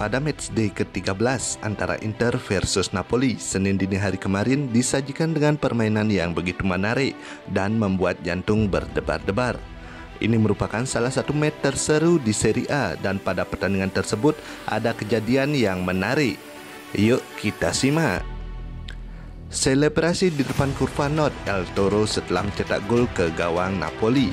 Pada matchday ke-13 antara Inter versus Napoli Senin dini hari kemarin disajikan dengan permainan yang begitu menarik dan membuat jantung berdebar-debar. Ini merupakan salah satu match terseru di Serie A dan pada pertandingan tersebut ada kejadian yang menarik. Yuk kita simak. Selebrasi di depan kurva Nord El Toro setelah mencetak gol ke gawang Napoli.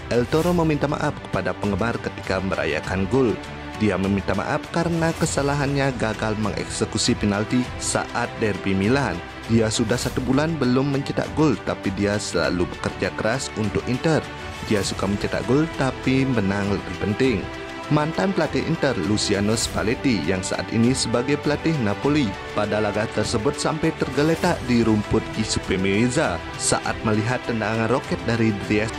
El Toro meminta maaf kepada penggemar ketika merayakan gol. Dia meminta maaf karena kesalahannya gagal mengeksekusi penalti saat derby Milan. Dia sudah 1 bulan belum mencetak gol, tapi dia selalu bekerja keras untuk Inter. Dia suka mencetak gol, tapi menang lebih penting. Mantan pelatih Inter Luciano Spalletti yang saat ini sebagai pelatih Napoli pada laga tersebut sampai tergeletak di rumput Giuseppe Meazza saat melihat tendangan roket dari Dries.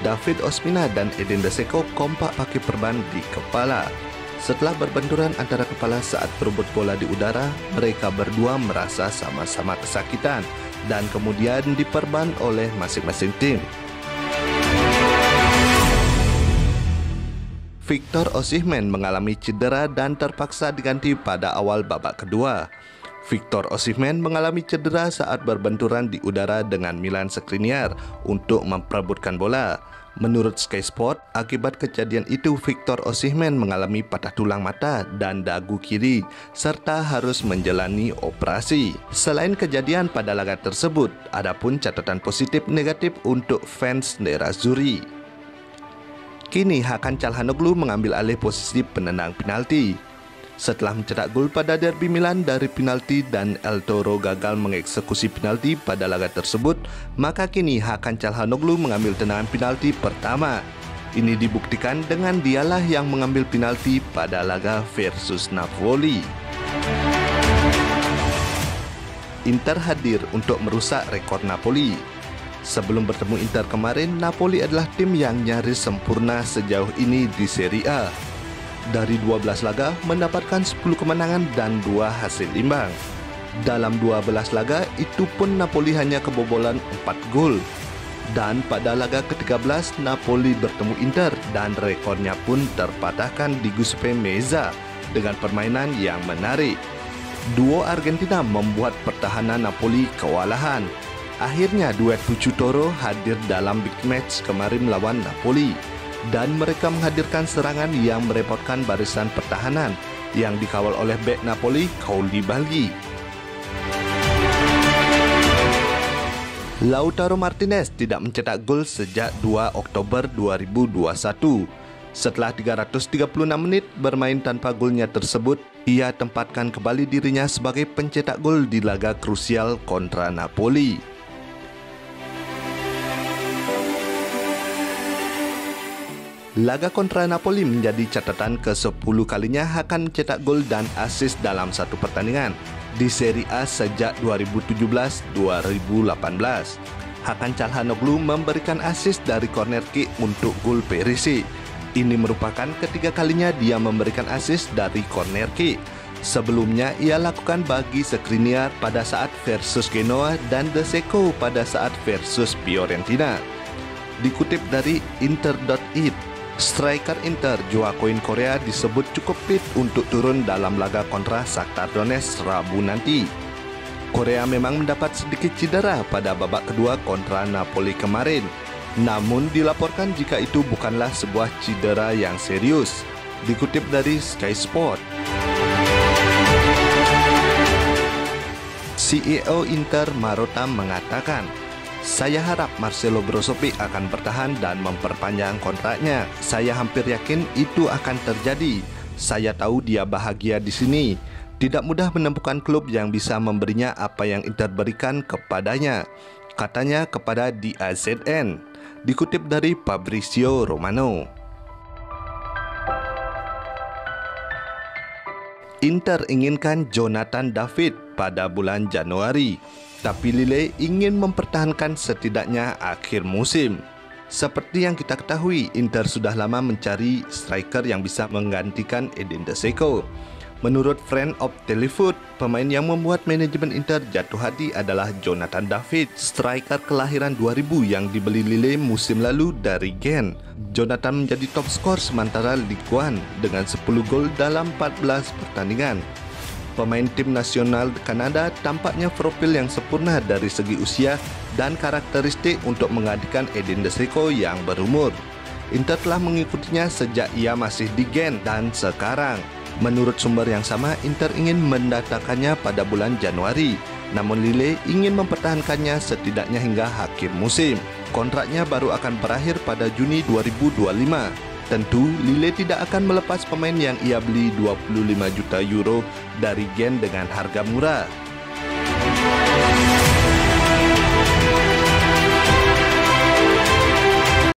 David Ospina dan Edin Dzeko kompak pakai perban di kepala. Setelah berbenturan antara kepala saat berebut bola di udara, mereka berdua merasa sama-sama kesakitan dan kemudian diperban oleh masing-masing tim. Victor Osimhen mengalami cedera dan terpaksa diganti pada awal babak kedua. Victor Osimhen mengalami cedera saat berbenturan di udara dengan Milan Skriniar untuk memperebutkan bola. Menurut Sky Sport, akibat kejadian itu Victor Osimhen mengalami patah tulang mata dan dagu kiri serta harus menjalani operasi. Selain kejadian pada laga tersebut, adapun catatan positif negatif untuk fans Nerazzurri. Kini Hakan Çalhanoğlu mengambil alih posisi penendang penalti. Setelah mencetak gol pada derby Milan dari penalti dan El Toro gagal mengeksekusi penalti pada laga tersebut, maka kini Hakan Çalhanoğlu mengambil tendangan penalti pertama. Ini dibuktikan dengan dialah yang mengambil penalti pada laga versus Napoli. Inter hadir untuk merusak rekor Napoli. Sebelum bertemu Inter kemarin, Napoli adalah tim yang nyaris sempurna sejauh ini di Serie A. Dari 12 laga mendapatkan 10 kemenangan dan 2 hasil imbang. Dalam 12 laga itu pun Napoli hanya kebobolan 4 gol. Dan pada laga ke-13 Napoli bertemu Inter dan rekornya pun terpatahkan di Giuseppe Meazza dengan permainan yang menarik. Duo Argentina membuat pertahanan Napoli kewalahan. Akhirnya duet Pucci Toro hadir dalam big match kemarin melawan Napoli. Dan mereka menghadirkan serangan yang merepotkan barisan pertahanan yang dikawal oleh bek Napoli, Koulibaly. Lautaro Martinez tidak mencetak gol sejak 2 Oktober 2021. Setelah 336 menit bermain tanpa golnya tersebut, ia tempatkan kembali dirinya sebagai pencetak gol di laga krusial kontra Napoli. Laga kontra Napoli menjadi catatan ke-10 kalinya Hakan mencetak gol dan assist dalam satu pertandingan di Serie A sejak 2017-2018. Hakan Çalhanoğlu memberikan assist dari corner kick untuk gol Perisic. Ini merupakan ketiga kalinya dia memberikan assist dari corner kick. Sebelumnya ia lakukan bagi Skriniar pada saat versus Genoa dan Dzeko pada saat versus Fiorentina. Dikutip dari Inter.it, striker Inter Joaquin Correa disebut cukup fit untuk turun dalam laga kontra Shakhtar Donetsk Rabu nanti. Correa memang mendapat sedikit cedera pada babak kedua kontra Napoli kemarin. Namun dilaporkan jika itu bukanlah sebuah cedera yang serius. Dikutip dari Sky Sport. CEO Inter Marotta mengatakan, "Saya harap Marcelo Brozovic akan bertahan dan memperpanjang kontraknya. Saya hampir yakin itu akan terjadi. Saya tahu dia bahagia di sini. Tidak mudah menemukan klub yang bisa memberinya apa yang Inter berikan kepadanya," katanya kepada DAZN. Dikutip dari Fabrizio Romano. Inter inginkan Jonathan David pada bulan Januari, tapi Lille ingin mempertahankan setidaknya akhir musim. Seperti yang kita ketahui, Inter sudah lama mencari striker yang bisa menggantikan Edin Dzeko. Menurut Friend of Telefoot, pemain yang membuat manajemen Inter jatuh hati adalah Jonathan David, striker kelahiran 2000 yang dibeli Lille musim lalu dari Genk. Jonathan menjadi top skor sementara Ligue 1 dengan 10 gol dalam 14 pertandingan. Pemain tim nasional Kanada tampaknya profil yang sempurna dari segi usia dan karakteristik untuk menggantikan Edin Dzeko yang berumur. Inter telah mengikutinya sejak ia masih di Genk dan sekarang. Menurut sumber yang sama, Inter ingin mendatangkannya pada bulan Januari. Namun Lille ingin mempertahankannya setidaknya hingga akhir musim. Kontraknya baru akan berakhir pada Juni 2025. Tentu, Lille tidak akan melepas pemain yang ia beli 25 juta euro dari Genk dengan harga murah.